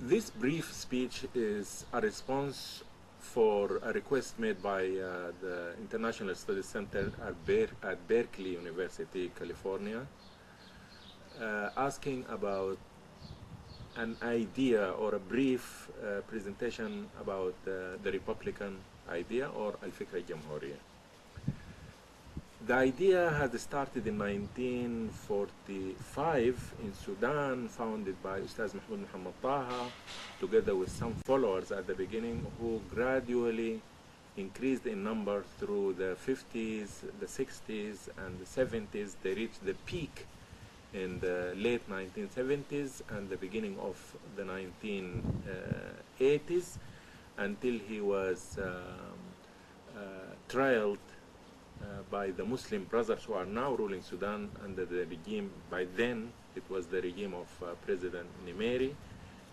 This brief speech is a response for a request made by the International Studies Center at Berkeley University, California, asking about an idea or a brief presentation about the Republican idea or Al-Fikra al-Jamhuriyya. The idea had started in 1945 in Sudan, founded by Ustaz Mahmoud Muhammad Taha, together with some followers at the beginning, who gradually increased in number through the 50s, the 60s, and the 70s. They reached the peak in the late 1970s and the beginning of the 1980s, until he was trialed by the Muslim brothers who are now ruling Sudan under the regime. By then, it was the regime of President Nimeri.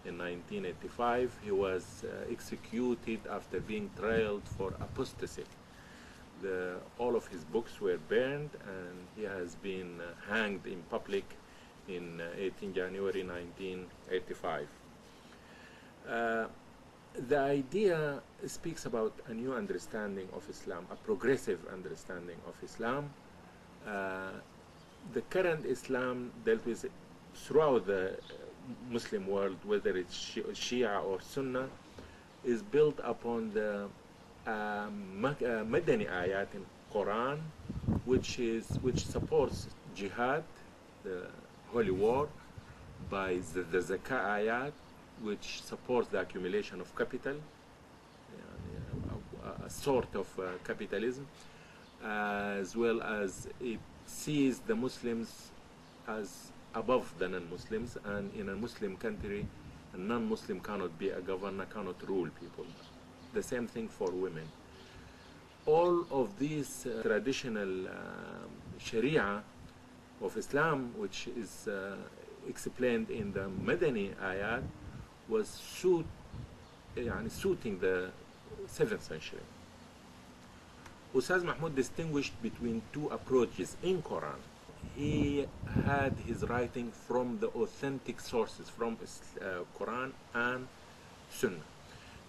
In 1985, he was executed after being trialed for apostasy. All of his books were burned, and he has been hanged in public in 18 January 1985. The idea speaks about a new understanding of Islam, a progressive understanding of Islam. The current Islam dealt with throughout the Muslim world, whether it's Shia or Sunnah, is built upon the Madani ayat in Quran, which supports jihad, the holy war, by the zakah ayat, which supports the accumulation of capital, a sort of capitalism, as well as it sees the Muslims as above the non-Muslims, and in a Muslim country, a non-Muslim cannot be a governor, cannot rule people. The same thing for women. All of these traditional Sharia of Islam, which is explained in the Madani ayat, was suiting the 7th century. Ustaz Mahmoud distinguished between two approaches in Quran. He had his writing from the authentic sources, from Quran and Sunnah.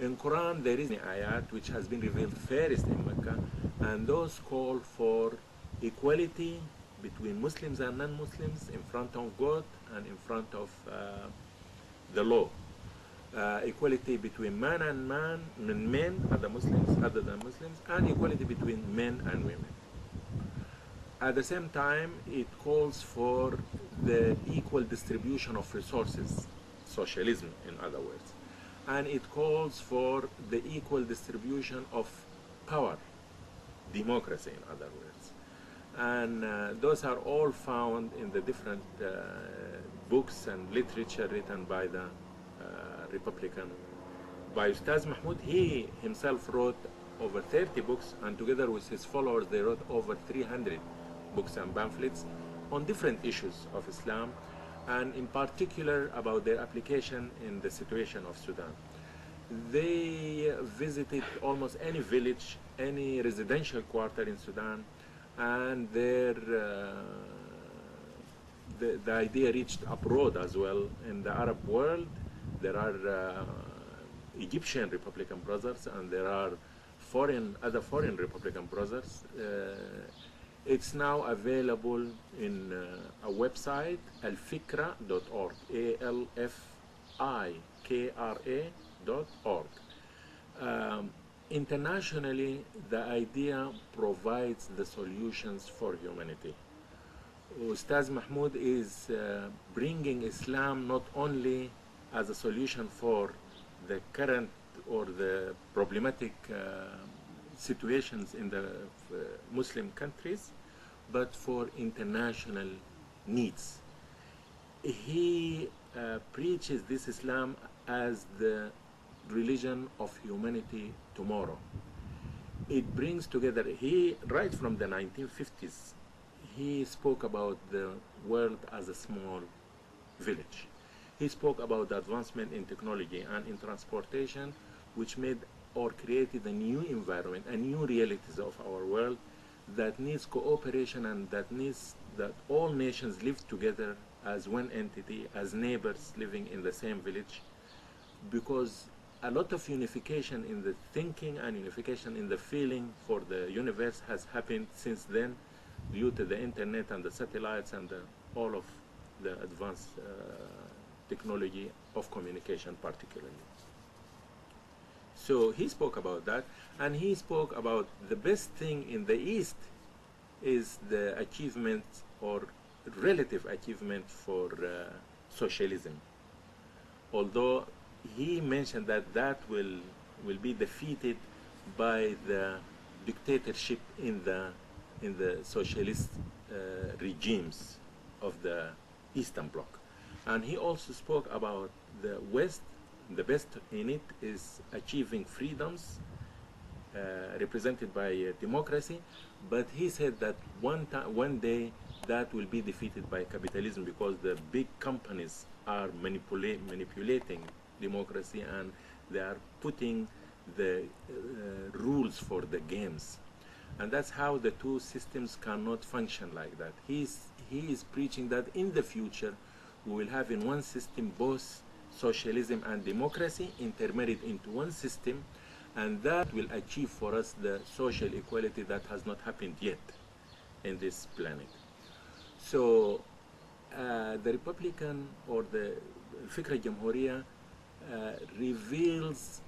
In Quran, there is an ayat which has been revealed first in Mecca, and those call for equality between Muslims and non-Muslims in front of God and in front of the law. Equality between man and man, men, other Muslims, other than Muslims, and equality between men and women. At the same time, it calls for the equal distribution of resources, socialism in other words, and it calls for the equal distribution of power, democracy in other words. And those are all found in the different books and literature written by the Republican. By Ustaz Mahmoud, he himself wrote over 30 books, and together with his followers, they wrote over 300 books and pamphlets on different issues of Islam, and in particular about their application in the situation of Sudan. They visited almost any village, any residential quarter in Sudan, and the idea reached abroad as well. In the Arab world, there are Egyptian Republican brothers, and there are other foreign Republican brothers. It's now available in a website, alfikra.org, alfikra.org. Internationally, the idea provides the solutions for humanity. Ustaz Mahmoud is bringing Islam not only as a solution for the current or the problematic situations in the Muslim countries, but for international needs. He preaches this Islam as the religion of humanity tomorrow. It brings together, right from the 1950s, he spoke about the world as a small village. He spoke about the advancement in technology and in transportation, which made or created a new environment, a new realities of our world that needs cooperation, and that needs that all nations live together as one entity, as neighbors living in the same village, because a lot of unification in the thinking and unification in the feeling for the universe has happened since then, due to the internet and the satellites and all of the advanced technology of communication particularly. So he spoke about that, and he spoke about the best thing in the East is the achievement or relative achievement for socialism. Although he mentioned that that will be defeated by the dictatorship in the socialist regimes of the Eastern Bloc. And he also spoke about the West. The best in it is achieving freedoms represented by democracy, but he said that one day that will be defeated by capitalism, because the big companies are manipulating democracy, and they are putting the rules for the games. And that's how the two systems cannot function like that. He is preaching that in the future we will have in one system both socialism and democracy intermarried into one system, and that will achieve for us the social equality that has not happened yet in this planet. So the Republican or the Fikra Jamhuriya reveals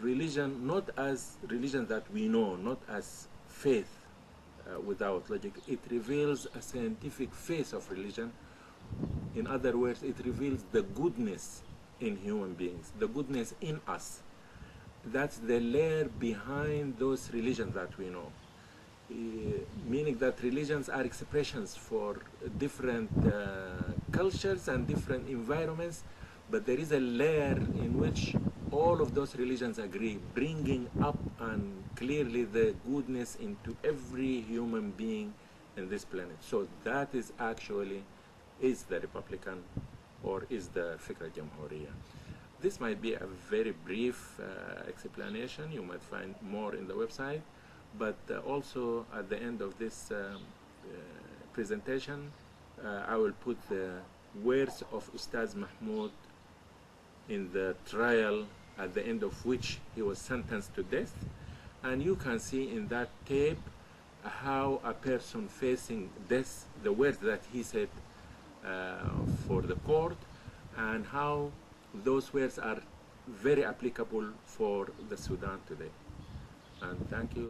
religion not as religion that we know, not as faith without logic. It reveals a scientific face of religion. In other words, it reveals the goodness in human beings, the goodness in us. That's the layer behind those religions that we know. Meaning that religions are expressions for different cultures and different environments, but there is a layer in which all of those religions agree, bringing up and clearly the goodness into every human being in this planet. So that is actually is the Republican or is the Fikra Jamhuriya. This might be a very brief explanation. You might find more in the website, but also at the end of this presentation, I will put the words of Ustaz Mahmoud in the trial at the end of which he was sentenced to death. And you can see in that tape how a person facing death, the words that he said for the court, and how those words are very applicable for the Sudan today. And thank you.